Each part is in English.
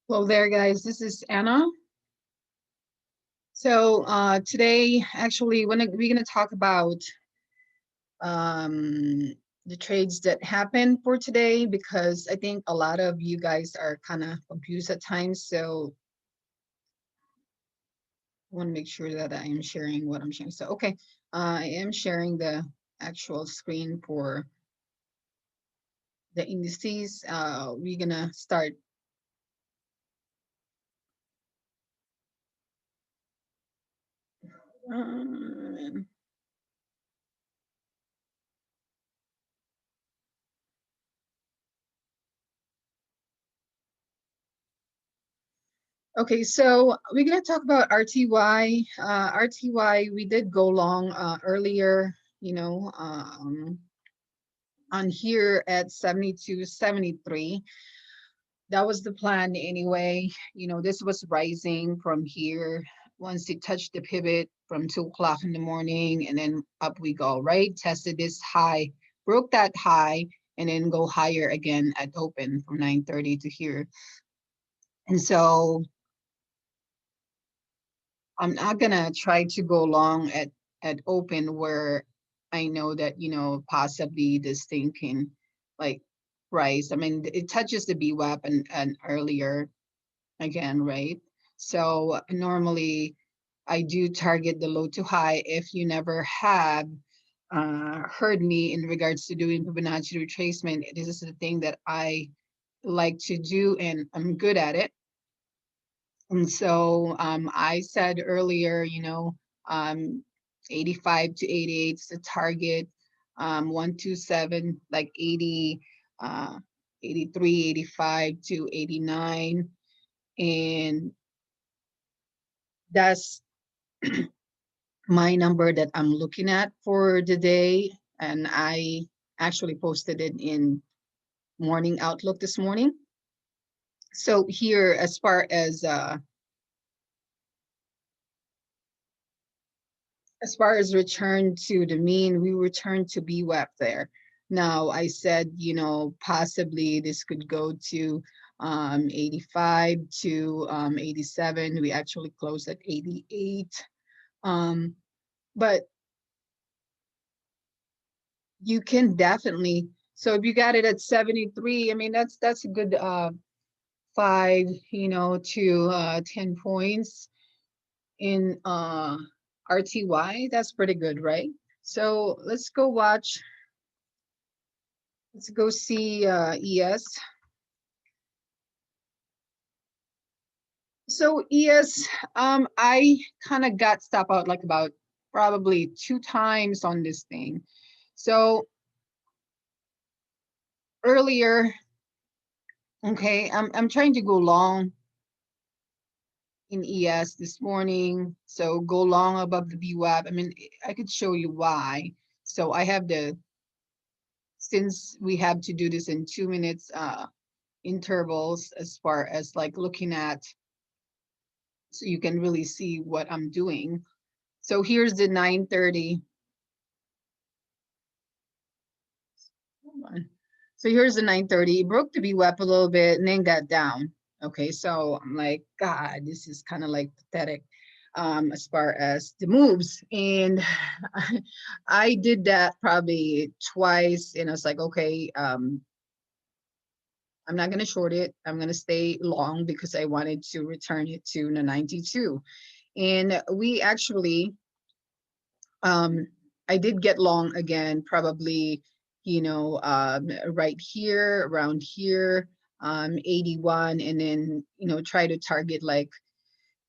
Well, there, guys, this is Anna. So today, actually, we're going to talk about the trades that happened for today, because I think a lot of you guys are kind of confused at times. So I want to make sure that I am sharing what I'm sharing. So, okay, I am sharing the actual screen for the indices. We're going to start. Okay, so we're going to talk about RTY. RTY, we did go long earlier, on here at 72.73. That was the plan anyway. This was rising from here once it touched the pivot from 2 o'clock in the morning, and then up we go, right? Tested this high, broke that high, and then go higher again at open from 9:30 to here. And so I'm not gonna try to go long at open where I know that possibly this thing can like rise. I mean, it touches the BWAP and earlier again, right? So normally I do target the low to high. If you never have heard me in regards to doing Fibonacci retracement, this is the thing that I like to do, and I'm good at it. And so I said earlier, 85 to 88 is the target. 127, like 80, 83, 85 to 89. And that's my number that I'm looking at for the day. And I actually posted it in Morning Outlook this morning. So here, as far as return to the mean, we return to BWAP there. Now, I said, possibly this could go to 85 to 87. We actually closed at 88. But you can definitely, so if you got it at 73, I mean, that's a good 5, to 10 points in RTY. That's pretty good, right? So let's go watch. Let's go see ES. So ES, I kind of got stopped out like about probably 2 times on this thing. So earlier, okay, I'm trying to go long in ES this morning. So go long above the VWAP. I mean, I could show you why. So I have since we have to do this in 2 minutes intervals, as far as like looking at, so you can really see what I'm doing. So here's the 9:30. Hold on. So here's the 9:30. It broke the VWAP a little bit and then got down. Okay, so I'm like, God, this is kind of like pathetic as far as the moves. And I did that probably twice, and I was like, okay, I'm not going to short it. I'm going to stay long because I wanted to return it to the 92. And we actually, I did get long again, probably, right here, around here, 81, and then, try to target like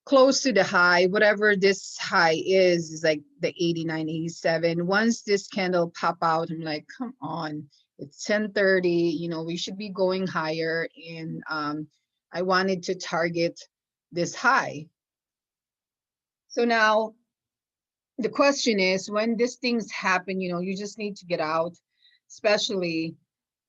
close to the high, whatever this high is like the 89, 87. Once this candle pop out, I'm like, come on, it's 10:30, we should be going higher. And I wanted to target this high. So now the question is, when these things happen, you just need to get out, especially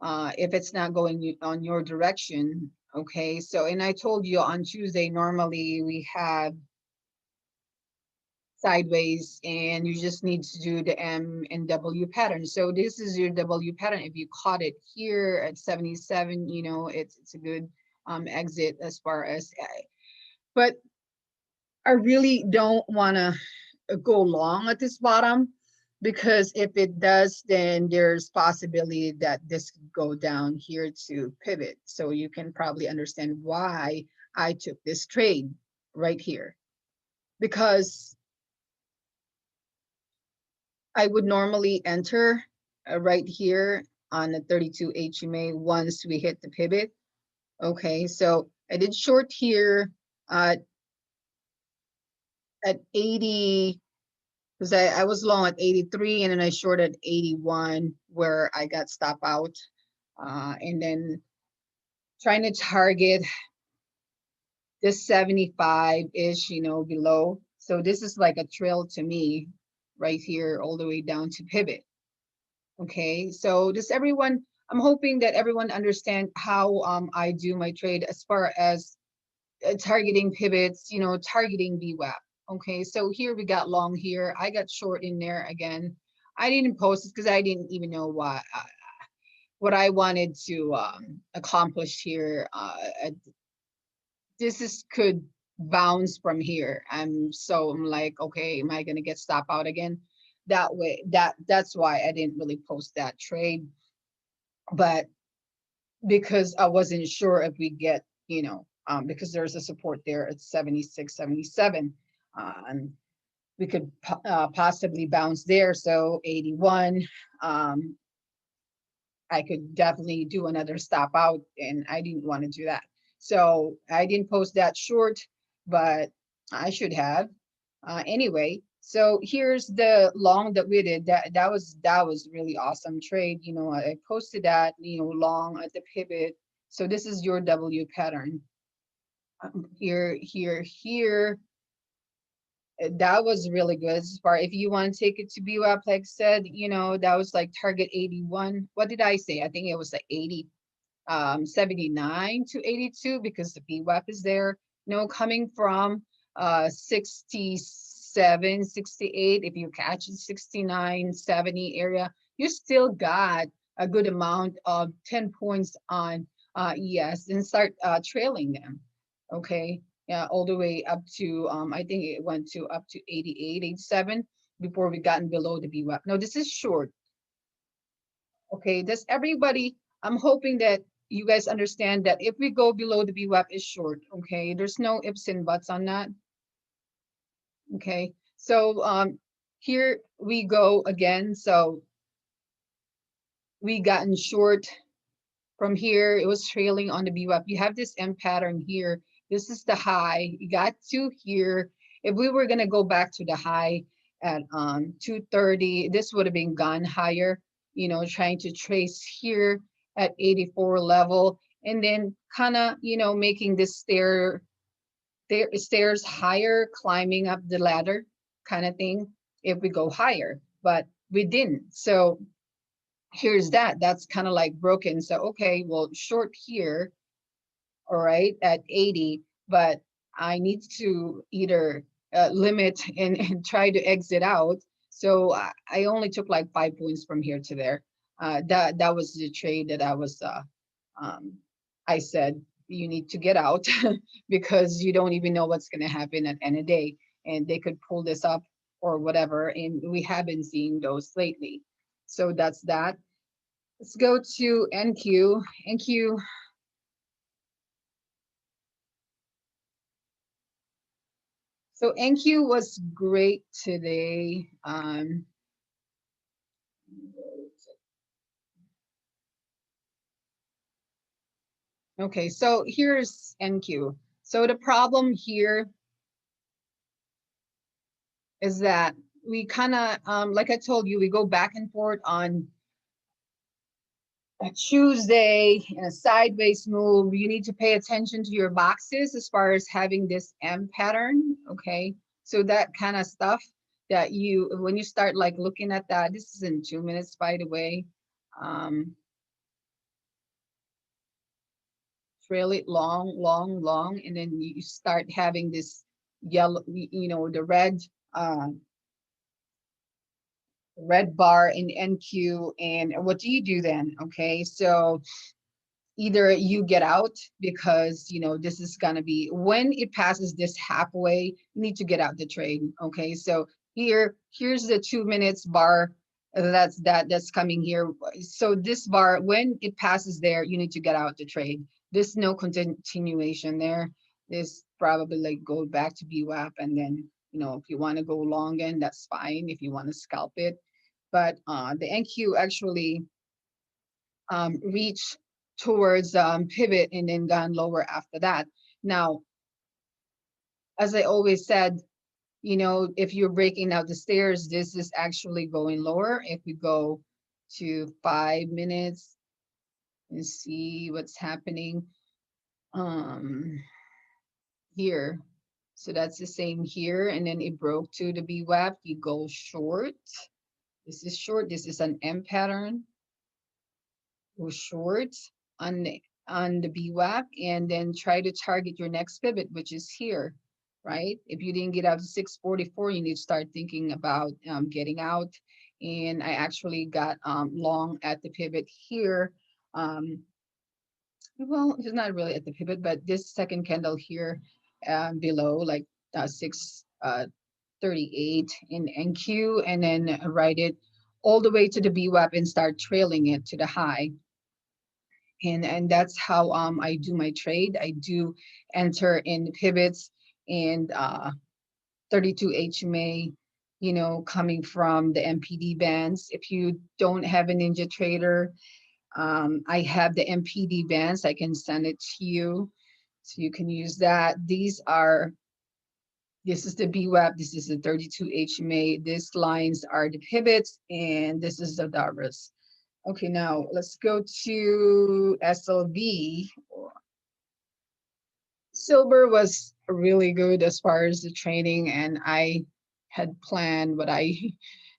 if it's not going on your direction. Okay, so, and I told you on Tuesday, normally we have sideways, and you just need to do the M and W pattern. So this is your W pattern. If you caught it here at 77, it's a good exit as far as, but I really don't want to go long at this bottom, because if it does, then there's possibility that this could go down here to pivot. So you can probably understand why I took this trade right here, because I would normally enter right here on the 32 HMA once we hit the pivot. Okay, so I did short here at 80, because I was long at 83, and then I shorted 81 where I got stop out, and then trying to target this 75-ish, below. So this is like a trail to me right here all the way down to pivot. Okay, so does everyone, I'm hoping that everyone understand how I do my trade as far as targeting pivots, targeting VWAP. Okay, so here we got long here. I got short in there again. I didn't post it because I didn't even know what I wanted to accomplish here. This is could bounce from here. I'm like, okay, am I gonna get stop out again? That way, that's why I didn't really post that trade. But because I wasn't sure if we get, because there's a support there at 76, 77. And we could possibly bounce there. So 81, I could definitely do another stop out, and I didn't want to do that. So I didn't post that short, but I should have. Anyway, so here's the long that we did. That was really awesome trade. I posted that, long at the pivot. So this is your W pattern. Here, here, here. That was really good. As far if you want to take it to BWAP, like said, that was like target 81. What did I say? I think it was like 80, 79 to 82, because the BWAP is there. Coming from 67, 68, if you catch it 69, 70 area, you still got a good amount of 10 points on ES, and start trailing them. Okay. Yeah, all the way up to I think it went to up to 88, 87 before we gotten below the BWAP. No, this is short. Okay, does everybody, I'm hoping that you guys understand that if we go below the BWAP is short. Okay, there's no ifs and buts on that. Okay, so here we go again. So we gotten short from here. It was trailing on the BWAP. You have this M pattern here. This is the high. You got to here. If we were gonna go back to the high at 230, this would have been gone higher, trying to trace here at 84 level, and then kind of, making this stairs higher, climbing up the ladder kind of thing if we go higher, but we didn't. So here's that's kind of like broken. So, okay, well, short here, all right, at 80, but I need to either limit and try to exit out. So I only took like 5 points from here to there. That was the trade that um, I said you need to get out because you don't even know what's going to happen at the end of the day, and they could pull this up or whatever, and we have been seeing those lately. So that's that. Let's go to NQ. NQ. So NQ was great today. Okay, so here's NQ. So the problem here is that we kind of, like I told you, we go back and forth on a Tuesday and a sideways move. You need to pay attention to your boxes as far as having this M pattern. Okay, so that kind of stuff that when you start like looking at that, this is in 2 minutes, by the way. Trail it long, long, long, and then you start having this yellow, the red bar in NQ. And what do you do then? Okay, so either you get out because this is gonna be when it passes this halfway, you need to get out the trade. Okay, so here's the 2 minutes bar that's coming here. So this bar, when it passes there, you need to get out the trade. There's no continuation there. This probably like go back to BWAP, and then if you want to go long end, that's fine if you want to scalp it. But the NQ actually reach towards pivot and then gone lower after that. Now, as I always said, if you're breaking out the stairs, this is actually going lower. If we go to 5 minutes and see what's happening here. So that's the same here. And then it broke to the BWAP. You go short. This is short. This is an M pattern. Go short on the BWAP, and then try to target your next pivot, which is here, right? If you didn't get out to 644, you need to start thinking about getting out. And I actually got long at the pivot here. Well, it's not really at the pivot, but this second candle here below, like 638 in NQ, and then ride it all the way to the BWAP and start trailing it to the high. And that's how I do my trade. I do enter in pivots and 32 HMA, coming from the MPD bands. If you don't have a Ninja Trader, I have the MPD bands. I can send it to you, so you can use that. This is the BWAP. This is the 32 HMA. These lines are the pivots, and this is the Davros. Okay, now let's go to SLV. Silver was really good as far as the trading, and I had planned, but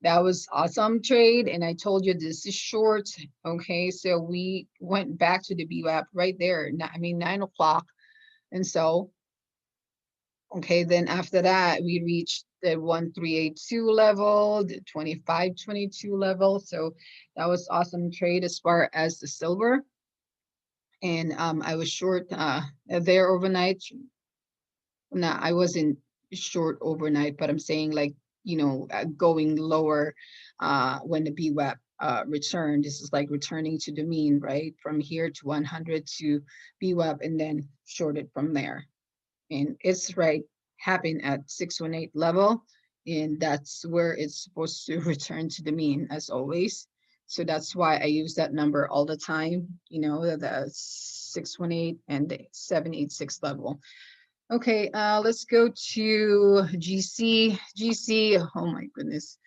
that was awesome trade, and I told you this is short. Okay, so we went back to the BWAP right there. I mean 9 o'clock, and so okay, then after that we reached the 1382 level, the 2522 level. So that was awesome trade as far as the silver. And I was short there overnight. No, I wasn't short overnight, but I'm saying like, going lower when the BWAP returned. This is like returning to the mean, right? From here to 100 to BWAP, and then shorted from there. And it's right happened at 618 level, and that's where it's supposed to return to the mean as always. So that's why I use that number all the time, the 618 and the 786 level. Okay, let's go to GC. GC, oh my goodness.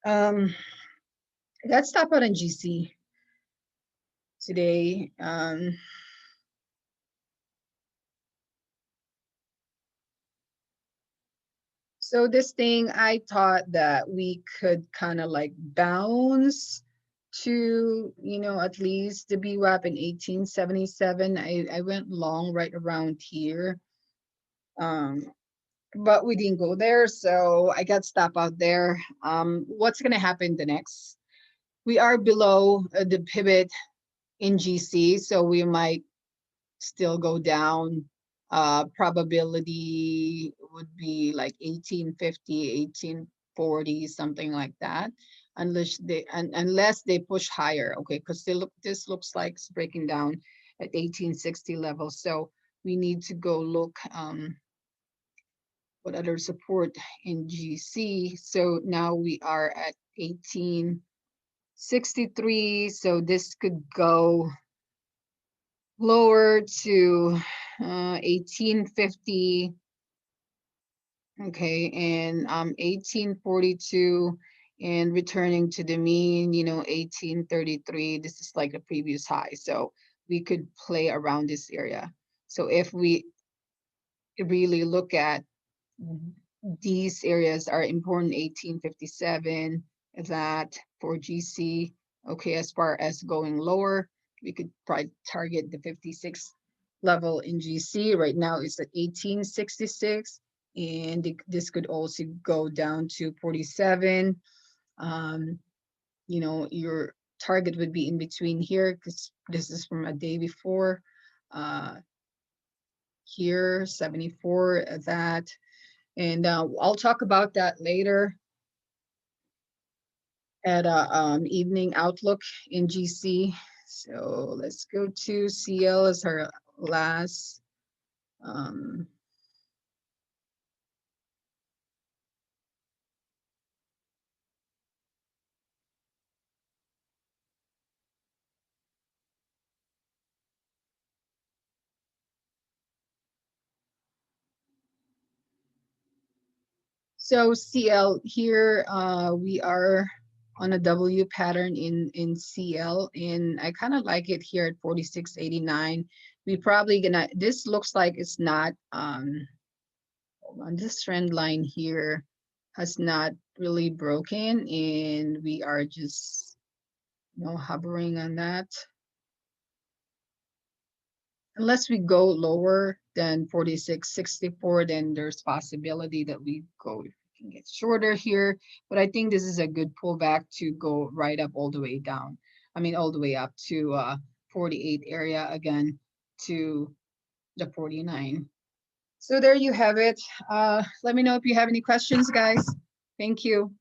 Let's stop out on GC today. So this thing, I thought that we could kind of like bounce to, at least the BWAP in 1877. I went long right around here. But we didn't go there, so I got stopped out there. What's gonna happen the next? We are below the pivot in GC, so we might still go down. Probability would be like 1850, 1840, something like that, unless they push higher. Okay, because this looks like it's breaking down at 1860 level. So we need to go look what other support in GC. So now we are at 1863. So this could go lower to 1850. Okay, and 1842, and returning to the mean, 1833. This is like the previous high. So we could play around this area. So if we really look at these areas are important, 1857, that for GC. Okay, as far as going lower, we could probably target the 56 level in GC. Right now it's at 1866, and this could also go down to 47. You're target would be in between here because this is from a day before. Here, 74, that. And I'll talk about that later at evening outlook in GC. So let's go to CL as our last. So CL here, we are on a W pattern in CL, and I kind of like it here at 46.89. We probably gonna, this looks like it's not, hold on, this trend line here has not really broken, and we are just, hovering on that. Unless we go lower than 46.64, then there's possibility that we can get shorter here. But I think this is a good pullback to go right up all the way down. I mean, all the way up to 48 area again to the 49. So there you have it. Let me know if you have any questions, guys. Thank you.